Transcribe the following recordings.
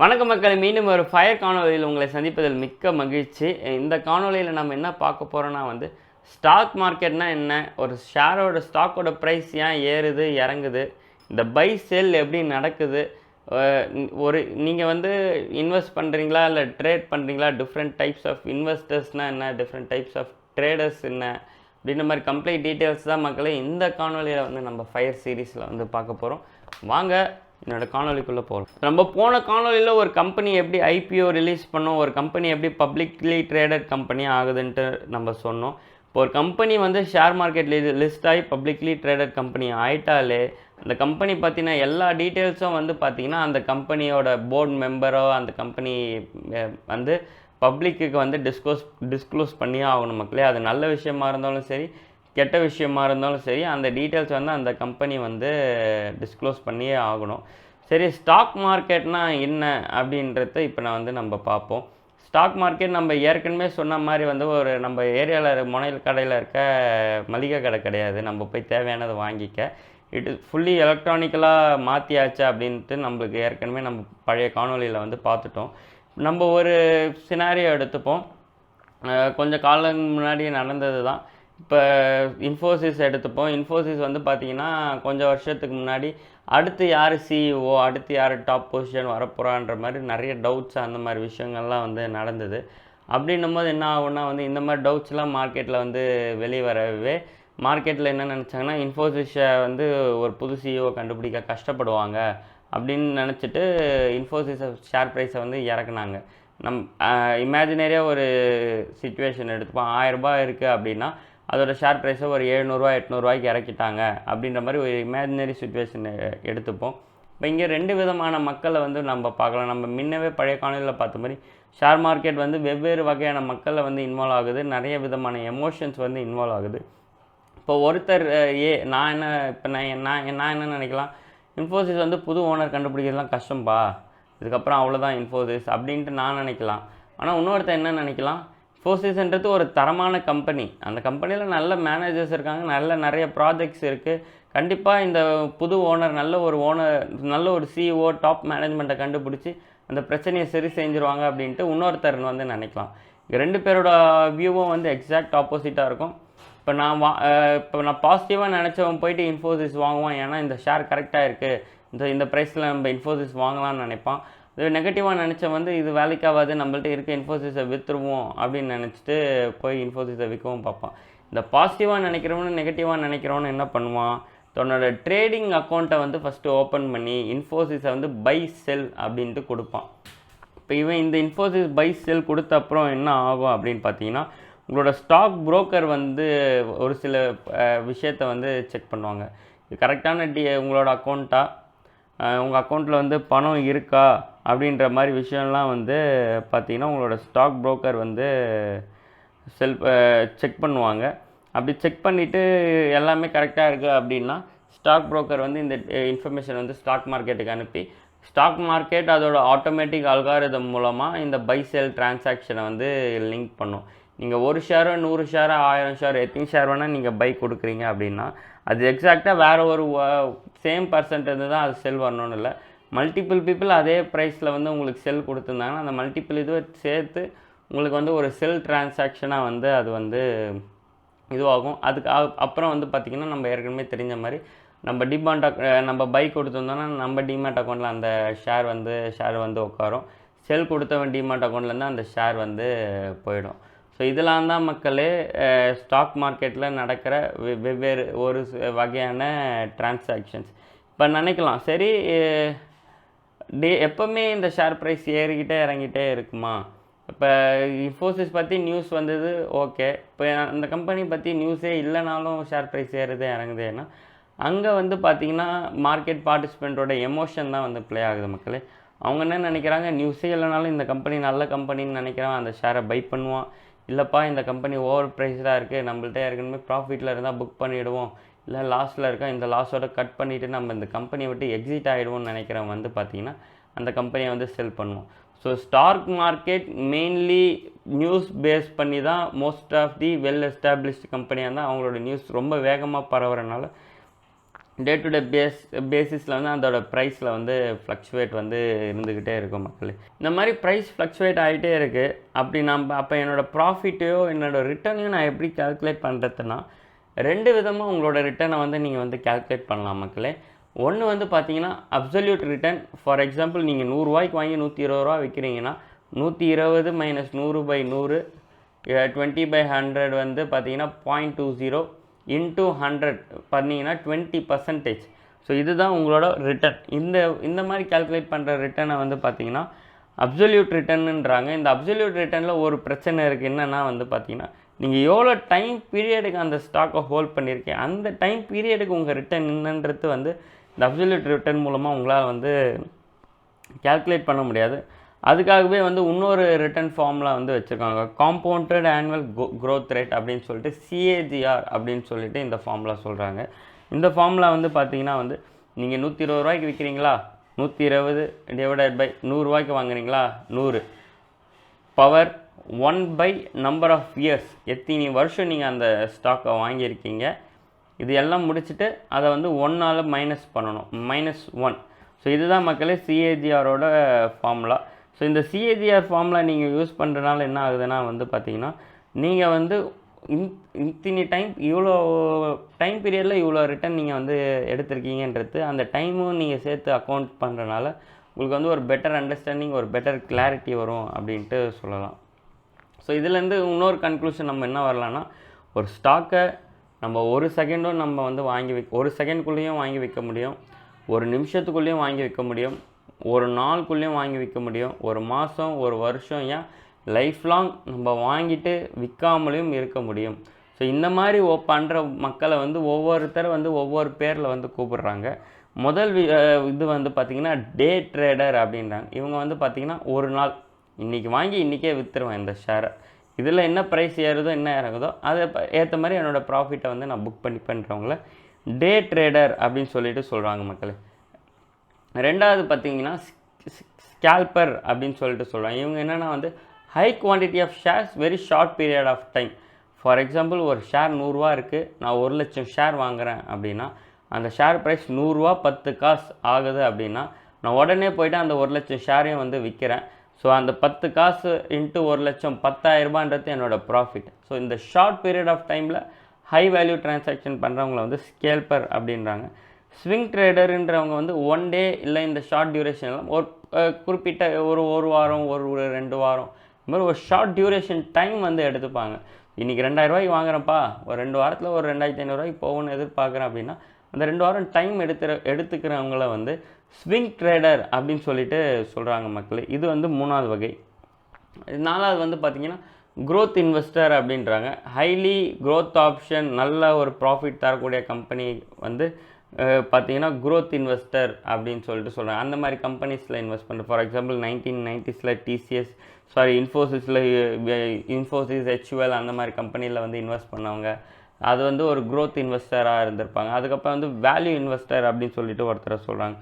வணக்கம் மக்கள், மீண்டும் ஒரு ஃபயர் காணொலியில் உங்களை சந்திப்பதில் மிக்க மகிழ்ச்சி. இந்த காணொலியில் நம்ம என்ன பார்க்க போகிறோன்னா ஸ்டாக் மார்க்கெட்னா என்ன, ஒரு ஷேரோட ஸ்டாக்கோட ப்ரைஸ் ஏன் ஏறுது இறங்குது, இந்த பை செல் எப்படி நடக்குது, ஒரு நீங்கள் இன்வெஸ்ட் பண்ணுறீங்களா இல்லை ட்ரேட் பண்ணுறீங்களா, டிஃப்ரெண்ட் டைப்ஸ் ஆஃப் இன்வெஸ்டர்ஸ்னால் என்ன, டிஃப்ரெண்ட் டைப்ஸ் ஆஃப் ட்ரேடர்ஸ் என்ன அப்படின்ற மாதிரி கம்ப்ளீட் டீட்டெயில்ஸ் தான் மக்களே இந்த காணொலியில் நம்ம ஃபயர் சீரீஸில் பார்க்க போகிறோம். வாங்க என்னோட காணொலிக்குள்ளே போகிறோம். நம்ம போன காணொலியில் ஒரு கம்பெனி எப்படி ஐபிஓ ரிலீஸ் பண்ணோம், ஒரு கம்பெனி எப்படி பப்ளிக்லி ட்ரேடட் கம்பெனி ஆகுதுன்ட்டு நம்ம சொன்னோம். இப்போ ஒரு கம்பெனி ஷேர் மார்க்கெட் லிஸ்ட் ஆகி பப்ளிக்லி ட்ரேடட் கம்பெனி ஆகிட்டாலே அந்த கம்பெனி பற்றின எல்லா டீட்டெயில்ஸும் பார்த்திங்கன்னா அந்த கம்பெனியோட போர்டு மெம்பரோ அந்த கம்பெனி பப்ளிக்கு டிஸ்க்ளோஸ் பண்ணியே ஆகணும் மக்களே. அது நல்ல விஷயமா இருந்தாலும் சரி, கெட்ட விஷயமா இருந்தாலும் சரி, அந்த டீட்டெயில்ஸ் அந்த கம்பெனி டிஸ்க்ளோஸ் பண்ணியே ஆகணும். சரி, ஸ்டாக் மார்க்கெட்னா என்ன அப்படின்றத இப்போ நம்ம பார்ப்போம். ஸ்டாக் மார்க்கெட் நம்ம ஏற்கனவே சொன்ன மாதிரி ஒரு நம்ம ஏரியாவில் முனையில் கடையில் இருக்க மளிகை கடை கிடையாது. நம்ம போய் தேவையானதை வாங்கிக்க, இட் ஃபுல்லி எலக்ட்ரானிக்கலாக மாற்றியாச்சு அப்படின்ட்டு நம்மளுக்கு ஏற்கனவே நம்ம பழைய காணொலியில் பார்த்துட்டோம். நம்ம ஒரு சினாரியோ எடுத்துப்போம். கொஞ்சம் காலம் முன்னாடி நடந்தது தான். இப்போ இன்ஃபோசிஸ் எடுத்துப்போம். இன்ஃபோசிஸ் பார்த்திங்கன்னா கொஞ்சம் வருஷத்துக்கு முன்னாடி அடுத்து யார் சிஇஓ, அடுத்து யார் டாப் பொசிஷன் வரப்போகிறான்ற மாதிரி நிறைய டவுட்ஸ் அந்த மாதிரி விஷயங்கள்லாம் நடந்தது. அப்படின்னும் போது என்ன ஆகும்னா இந்த மாதிரி டவுட்ஸ்லாம் மார்க்கெட்டில் வெளியே வரவே மார்க்கெட்டில் என்ன நினச்சாங்கன்னா இன்ஃபோசிஸை ஒரு புது சிஇஓ கண்டுபிடிக்க கஷ்டப்படுவாங்க அப்படின்னு நினச்சிட்டு இன்ஃபோசிஸை ஷேர் ப்ரைஸை இறக்குனாங்க. இமேஜினரியாக ஒரு சிச்சுவேஷன் எடுத்துப்போம். 1000 ரூபாய் இருக்குது அப்படின்னா அதோட ஷேர் ப்ரைஸை ஒரு 700 800 இறக்கிட்டாங்க அப்படின்ற மாதிரி ஒரு இமேஜினரி சுச்சுவேஷன் எடுத்துப்போம். இப்போ இங்கே 2 விதமான மக்களை நம்ம பார்க்கலாம். நம்ம முன்னவே பழைய காணொலியில் பார்த்த மாதிரி ஷேர் மார்க்கெட் வெவ்வேறு வகையான மக்களை இன்வால்வ் ஆகுது, நிறைய விதமான எமோஷன்ஸ் இன்வால்வ் ஆகுது. இப்போ ஒருத்தர் நான் என்ன நினைக்கலாம், இன்ஃபோசிஸ் புது ஓனர் கண்டுபிடிக்கிறதுலாம் கஷ்டம்பா, இதுக்கப்புறம் அவ்வளோதான் இன்ஃபோசிஸ் அப்படின்ட்டு நான் நினைக்கலாம். ஆனால் இன்னொருத்தர் என்ன நினைக்கலாம், இன்ஃபோசிஸ்ன்றது ஒரு தரமான கம்பெனி, அந்த கம்பெனியில் நல்ல மேனேஜர்ஸ் இருக்காங்க, நிறைய ப்ராஜெக்ட்ஸ் இருக்குது, கண்டிப்பாக இந்த புது ஓனர் நல்ல ஒரு சிஇஓ டாப் மேனேஜ்மெண்ட்டை கண்டுபிடிச்சி அந்த பிரச்சனையை சரி செஞ்சுருவாங்க அப்படின்ட்டு இன்னொருத்தர் நினைக்கலாம். 2 பேரோட வியூவும் எக்ஸாக்ட் ஆப்போசிட்டாக இருக்கும். இப்போ நான் பாசிட்டிவாக நினச்சவன் போயிட்டு இன்ஃபோசிஸ் வாங்குவான், ஏன்னா இந்த ஷேர் கரெக்டாக இருக்குது, இந்த ப்ரைஸில் நம்ம இன்ஃபோசிஸ் வாங்கலாம்னு நினைப்பான். இது நெகட்டிவாக நினச்ச இது வேலைக்காகாது, நம்மள்ட்ட இருக்க இன்ஃபோசிஸை விற்றுருவோம் அப்படின்னு நினச்சிட்டு போய் இன்ஃபோசிஸை விற்கவும் பார்ப்பான். இந்த பாசிட்டிவாக நினைக்கிறவனு நெகட்டிவாக நினைக்கிறவனு என்ன பண்ணுவான், தன்னோட ட்ரேடிங் அக்கௌண்ட்டை ஃபஸ்ட்டு ஓப்பன் பண்ணி இன்ஃபோசிஸை பை செல் அப்படின்ட்டு கொடுப்பான். இப்போ இவன் இந்த இன்ஃபோசிஸ் பை செல் கொடுத்த அப்புறம் என்ன ஆகும் அப்படின்னு பார்த்தீங்கன்னா, உங்களோட ஸ்டாக் புரோக்கர் ஒரு சில விஷயத்தை செக் பண்ணுவாங்க. இது கரெக்டான உங்களோட அக்கௌண்ட்டா, உங்கள் அக்கௌண்ட்டில் பணம் இருக்கா அப்படின்ற மாதிரி விஷயம்லாம் பார்த்திங்கன்னா உங்களோட ஸ்டாக் புரோக்கர் செக் பண்ணுவாங்க. அப்படி செக் பண்ணிவிட்டு எல்லாமே கரெக்டாக இருக்குது அப்படின்னா ஸ்டாக் புரோக்கர் இந்த இன்ஃபர்மேஷன் ஸ்டாக் மார்க்கெட்டுக்கு அனுப்பி ஸ்டாக் மார்க்கெட் அதோட ஆட்டோமேட்டிக் அல்காரிதம் மூலமாக இந்த பை செல் டிரான்சாக்ஷனை லிங்க் பண்ணும். நீங்கள் 1 ஷேரோ 100 ஷேரோ 1000 ஷேர் எத்தனை ஷேர் வேணால் நீங்கள் பை கொடுக்குறீங்க அப்படின்னா அது எக்ஸாக்டாக வேறு ஒரு சேம் பர்சன்ட் தான் அது செல் வரணும்னு இல்லை. மல்டிபிள் பீப்புள் அதே ப்ரைஸில் உங்களுக்கு செல் கொடுத்துருந்தாங்கன்னா அந்த மல்டிபிள் இதுவை சேர்த்து உங்களுக்கு ஒரு செல் டிரான்சாக்ஷனாக அது இதுவாகும். அதுக்கு அப்புறம் பார்த்திங்கன்னா நம்ம ஏற்கனவே தெரிஞ்ச மாதிரி நம்ம பை கொடுத்துருந்தோன்னா நம்ம டிமேட் அக்கௌண்ட்டில் அந்த ஷேர் உட்காரும். செல் கொடுத்தவன் டிமேட் அக்கௌண்ட்லேருந்து அந்த ஷேர் போயிடும். ஸோ இதெல்லாம் தான் மக்களே ஸ்டாக் மார்க்கெட்டில் நடக்கிற வெவ்வேறு ஒரு வகையான டிரான்சாக்ஷன்ஸ். இப்போ நினைக்கலாம், சரி எப்போவுமே இந்த ஷேர் ப்ரைஸ் ஏறிக்கிட்டே இறங்கிட்டே இருக்குமா? இப்போ இன்ஃபோசிஸ் பற்றி நியூஸ் வந்தது, ஓகே. இப்போ அந்த கம்பெனி பற்றி நியூஸே இல்லைனாலும் ஷேர் ப்ரைஸ் ஏறுது இறங்குதுன்னா அங்கே பார்த்திங்கன்னா மார்க்கெட் பார்ட்டிசிபெண்ட்டோட எமோஷன் தான் ப்ளே ஆகுது மக்களே. அவங்க என்ன நினைக்கிறாங்க, நியூஸே இல்லைனாலும் இந்த கம்பெனி நல்ல கம்பெனின்னு நினைக்கிறான், அந்த ஷேரை பை பண்ணுவான். இல்லைப்பா இந்த கம்பெனி ஓவர் ப்ரைஸ்டாக இருக்குது, நம்மள்ட்ட ஏற்கனவே ப்ராஃபிட்டில் இருந்தால் புக் பண்ணிவிடுவோம், இல்லை லாஸில் இருக்கா இந்த லாஸோட கட் பண்ணிவிட்டு நம்ம இந்த கம்பெனியை விட்டு எக்ஸிட் ஆகிடுவோம்னு நினைக்கிறவன் பார்த்திங்கன்னா அந்த கம்பெனியை செல் பண்ணுவோம். So stock market mainly news base பண்ணி தான் most of the well established கம்பெனியாக இருந்தால் அவங்களோட நியூஸ் ரொம்ப வேகமாக பரவுறனால டே டு டே பேசிஸில் வந்து அதோட ப்ரைஸில் வந்து ஃப்ளக்சுவேட் வந்து இருந்துக்கிட்டே இருக்கும் மக்களே. இந்த மாதிரி ப்ரைஸ் ஃப்ளக்சுவேட் ஆகிட்டே இருக்குது. அப்படி அப்போ என்னோடய ப்ராஃபிட்டையோ என்னோடய ரிட்டர்னையும் நான் எப்படி கால்குலேட் பண்ணுறதுன்னா, 2 விதமாக உங்களோட ரிட்டர்னை வந்து நீங்கள் வந்து கால்குலேட் பண்ணலாம் மக்களே. ஒன்று வந்து பார்த்தீங்கன்னா அப்சல்யூட் ரிட்டர்ன். ஃபார் எக்ஸாம்பிள் நீங்கள் 100 ரூபாய்க்கு வாங்கி 120 ரூபா விற்கிறீங்கன்னா 120 - 100/100 20/100 வந்து பார்த்தீங்கன்னா 0.20 இன்ட்டு 100 பண்ணிங்கன்னா 20%. ஸோ இதுதான் உங்களோட ரிட்டர்ன். இந்த மாதிரி கால்குலேட் பண்ணுற ரிட்டர்னை வந்து பார்த்தீங்கன்னா அப்சல்யூட் ரிட்டர்னுன்றாங்க. இந்த அப்சல்யூட் ரிட்டர்னில் ஒரு பிரச்சனை இருக்குது. என்னென்னா வந்து பார்த்தீங்கன்னா, நீங்கள் எவ்வளோ டைம் பீரியடுக்கு அந்த ஸ்டாக்கை ஹோல்ட் பண்ணியிருக்கீங்க, அந்த டைம் பீரியடுக்கு உங்கள் ரிட்டர்ன் என்னன்றது வந்து இந்த அப்சல்யூட் ரிட்டர்ன் மூலமாக உங்களால் வந்து கால்குலேட் பண்ண முடியாது. அதுக்காகவே வந்து இன்னொரு ரிட்டர்ன் ஃபார்முலா வந்து வச்சுருக்காங்க. காம்பவுண்டட் ஆனுவல் க்ரோத் ரேட் அப்படின்னு சொல்லிட்டு CAGR அப்படின்னு சொல்லிட்டு இந்த ஃபார்முலா சொல்கிறாங்க. இந்த ஃபார்முலா வந்து பார்த்தீங்கன்னா வந்து நீங்கள் 120 ரூபாய்க்கு விற்கிறீங்களா, 120 / 100 ரூபாய்க்கு வாங்குறீங்களா, 100 பவர் 1 நம்பர் ஆஃப் இயர்ஸ், எத்தனை வருஷம் நீங்கள் அந்த ஸ்டாக்கை வாங்கியிருக்கீங்க. இது எல்லாம் முடிச்சுட்டு அதை வந்து 1ஆல் மைனஸ் பண்ணணும், -1. ஸோ இதுதான் மக்களே CAGRோட ஃபார்முலா. ஸோ இந்த CAGR ஃபார்முலா நீங்கள் யூஸ் பண்ணுறதுனால என்ன ஆகுதுன்னா வந்து பார்த்தீங்கன்னா, நீங்கள் வந்து இத்தனை டைம் இவ்வளோ டைம் பீரியடில் இவ்வளோ ரிட்டர்ன் நீங்கள் வந்து எடுத்திருக்கீங்கன்றது அந்த டைமும் நீங்கள் சேர்த்து அக்கௌண்ட் பண்ணுறதுனால உங்களுக்கு வந்து ஒரு பெட்டர் அண்டர்ஸ்டாண்டிங், ஒரு பெட்டர் கிளாரிட்டி வரும் அப்படின்ட்டு சொல்லலாம். ஸோ இதுலேருந்து இன்னொரு கன்க்ளூஷன் நம்ம என்ன வரலான்னா, ஒரு ஸ்டாக்கை நம்ம ஒரு செகண்டும் நம்ம வந்து ஒரு செகண்ட்குள்ளேயும் வாங்கி விற்க முடியும், ஒரு நிமிஷத்துக்குள்ளேயும் வாங்கி விற்க முடியும், ஒரு நாளுக்குள்ளேயும் வாங்கி விற்க முடியும், ஒரு மாதம், ஒரு வருஷம், ஏன் லைஃப் லாங் நம்ம வாங்கிட்டு விற்காமலையும் இருக்க முடியும். ஸோ இந்த மாதிரி பண்ணுற மக்களை வந்து ஒவ்வொருத்தரை வந்து ஒவ்வொரு பேரில் வந்து கூப்பிடுறாங்க. முதல் இது வந்து பார்த்திங்கன்னா டே ட்ரேடர் அப்படின்றாங்க. இவங்க வந்து பார்த்திங்கன்னா ஒரு நாள் இன்றைக்கி வாங்கி இன்றைக்கே விற்றுருவேன் இந்த ஷேரை, இதில் என்ன ப்ரைஸ் ஏறுதோ என்ன இறங்குதோ அதை ஏற்ற மாதிரி என்னோடய ப்ராஃபிட்டை வந்து நான் புக் பண்ணுறவங்கள டே ட்ரேடர் அப்படின்னு சொல்லிட்டு சொல்கிறாங்க மக்களே. ரெண்டாவது பார்த்திங்கன்னா ஸ்கேல்பர் அப்படின்னு சொல்லிட்டு சொல்கிறாங்க. இவங்க என்னென்னா வந்து high quantity of shares very short period of time. For example ஒரு ஷேர் 100 ரூபா இருக்குது, நான் 1,00,000 ஷேர் வாங்குகிறேன் அப்படின்னா அந்த ஷேர் ப்ரைஸ் 100 ரூபா 10 காசு ஆகுது அப்படின்னா நான் உடனே போய்ட்டு அந்த 1,00,000 ஷேரையும் வந்து விற்கிறேன். ஸோ அந்த 10 காசு இன்ட்டு 1,00,000 10,000 ரூபான்றது என்னோடய ப்ராஃபிட். ஸோ இந்த ஷார்ட் பீரியட் ஆஃப் டைமில் ஹை வேல்யூ டிரான்சாக்ஷன் பண்ணுறவங்கள வந்து ஸ்கேல்பர் அப்படின்றாங்க. ஸ்விங் ட்ரேடருன்றவங்க வந்து 1 டே இல்லை இந்த ஷார்ட் டியூரேஷன் ஒரு குறிப்பிட்ட ஒரு வாரம், ஒரு 2 வாரம், இந்த மாதிரி ஒரு ஷார்ட் டியூரேஷன் டைம் வந்து எடுத்துப்பாங்க. இன்றைக்கி 2,000 ரூபாய்க்கு வாங்குறப்பா, ஒரு 2 வாரத்தில் ஒரு 2,500 ரூபாய்க்கு போகணும்னு எதிர்பார்க்குறேன் அப்படின்னா அந்த 2 வாரம் டைம் எடுத்துக்கிறவங்கள வந்து ஸ்விங் ட்ரேடர் அப்படின்னு சொல்லிட்டு சொல்கிறாங்க மக்கள். இது வந்து 3வது வகை. 4வது வந்து பார்த்திங்கன்னா க்ரோத் இன்வெஸ்டர் அப்படின்றாங்க. ஹைலி க்ரோத் ஆப்ஷன், நல்ல ஒரு ப்ராஃபிட் தரக்கூடிய கம்பெனி வந்து பார்த்திங்கன்னா க்ரோத் இன்வெஸ்டர் அப்படின்னு சொல்லிட்டு சொல்கிறாங்க. அந்த மாதிரி கம்பெனிஸில் இன்வெஸ்ட் பண்ணுற, for example 1990s Infosys HUL அந்த மாதிரி கம்பெனியில் வந்து இன்வெஸ்ட் பண்ணவங்க, அது வந்து ஒரு க்ரோத் இன்வெஸ்டராக இருந்திருப்பாங்க. அதுக்கப்புறம் வந்து வேல்யூ இன்வெஸ்டர் அப்படின்னு சொல்லிட்டு ஒருத்தரை சொல்கிறாங்க.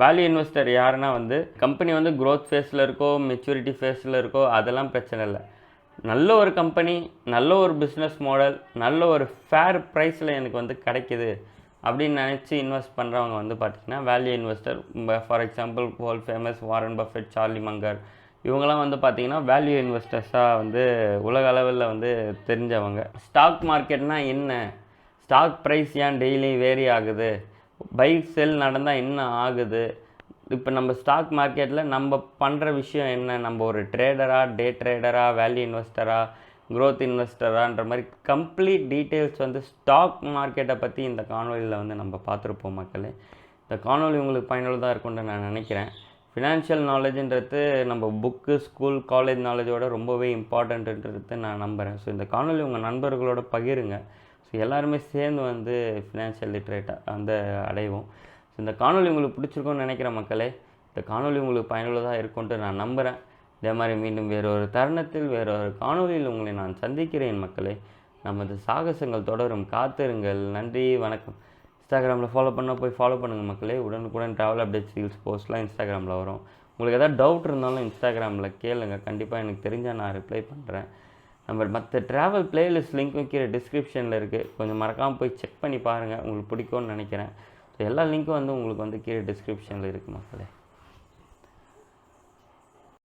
வேல்யூ இன்வெஸ்டர் யாருன்னா வந்து கம்பெனி வந்து க்ரோத் ஃபேஸில் இருக்கோ மெச்சூரிட்டி ஃபேஸில் இருக்கோ அதெல்லாம் பிரச்சனை இல்லை, நல்ல ஒரு கம்பெனி, நல்ல ஒரு பிஸ்னஸ் மாடல், நல்ல ஒரு ஃபேர் ப்ரைஸில் எனக்கு வந்து கிடைக்கிது அப்படின்னு நினச்சி இன்வெஸ்ட் பண்ணுறவங்க வந்து பார்த்திங்கன்னா value investor. For example world famous Warren Buffett, Charlie Munger, இவங்களாம் வந்து பார்த்திங்கன்னா வேல்யூ இன்வெஸ்டர்ஸாக வந்து உலக அளவில் வந்து தெரிஞ்சவங்க. ஸ்டாக் மார்க்கெட்னால் என்ன, ஸ்டாக் ப்ரைஸ் ஏன் டெய்லி வேரி ஆகுது, பை செல் நடந்தால் என்ன ஆகுது, இப்போ நம்ம ஸ்டாக் மார்க்கெட்டில் நம்ம பண்ணுற விஷயம் என்ன, நம்ம ஒரு ட்ரேடரா, டே ட்ரேடரா, வேல்யூ இன்வெஸ்டரா, க்ரோத் இன்வெஸ்டரான்ற மாதிரி கம்ப்ளீட் டீட்டெயில்ஸ் வந்து ஸ்டாக் மார்க்கெட்டை பற்றி இந்த காணொலியில் வந்து நம்ம பார்த்துருப்போம் மக்களே. இந்த காணொலி உங்களுக்கு பயனுள்ளதாக இருக்கும்னு நான் நினைக்கிறேன். ஃபினான்ஷியல் நாலேஜுன்றது நம்ம புக்கு, ஸ்கூல், காலேஜ் நாலேஜோட ரொம்பவே இம்பார்ட்டன்ட்டுன்றது நான் நம்புகிறேன். ஸோ இந்த காணொலி உங்கள் நண்பர்களோட பகிருங்க. ஸோ எல்லாருமே சேர்ந்து வந்து ஃபினான்ஷியல் லிட்ரேட்டாக வந்து அடைவோம். ஸோ இந்த காணொலி உங்களுக்கு பிடிச்சிருக்கும்னு நினைக்கிறேன் மக்களே. இந்த காணொலி உங்களுக்கு பயனுள்ளதாக இருக்கும்ட்டு நான் நம்புகிறேன். இதே மாதிரி மீண்டும் வேறொரு தருணத்தில் வேறொரு காணொலியில் உங்களை நான் சந்திக்கிறேன் மக்களே. நமது சாகசங்கள் தொடரும், காத்திருங்கள். நன்றி, வணக்கம். இன்ஸ்டாகிராமில் ஃபாலோ பண்ணால் போய் ஃபாலோ பண்ணுங்கள் மக்களே. உடனுக்குடன் ட்ராவல் அப்டேட்ஸ், ரீல்ஸ், போஸ்ட்லாம் இன்ஸ்டாகிராமில் வரும். உங்களுக்கு எதாவது டவுட் இருந்தாலும் இன்ஸ்டாகிராமில் கேளுங்க, கண்டிப்பாக எனக்கு தெரிஞ்சால் நான் ரிப்ளை பண்ணுறேன். நம்ம மற்ற ட்ராவல் பிளேலிஸ்ட் லிங்க்கும் கீழே டிஸ்கிரிப்ஷனில் இருக்குது, கொஞ்சம் மறக்காமல் போய் செக் பண்ணி பாருங்கள், உங்களுக்கு பிடிக்கும்னு நினைக்கிறேன். எல்லா லிங்க்கும் வந்து உங்களுக்கு வந்து கீழே டிஸ்கிரிப்ஷனில் இருக்குது மக்களே.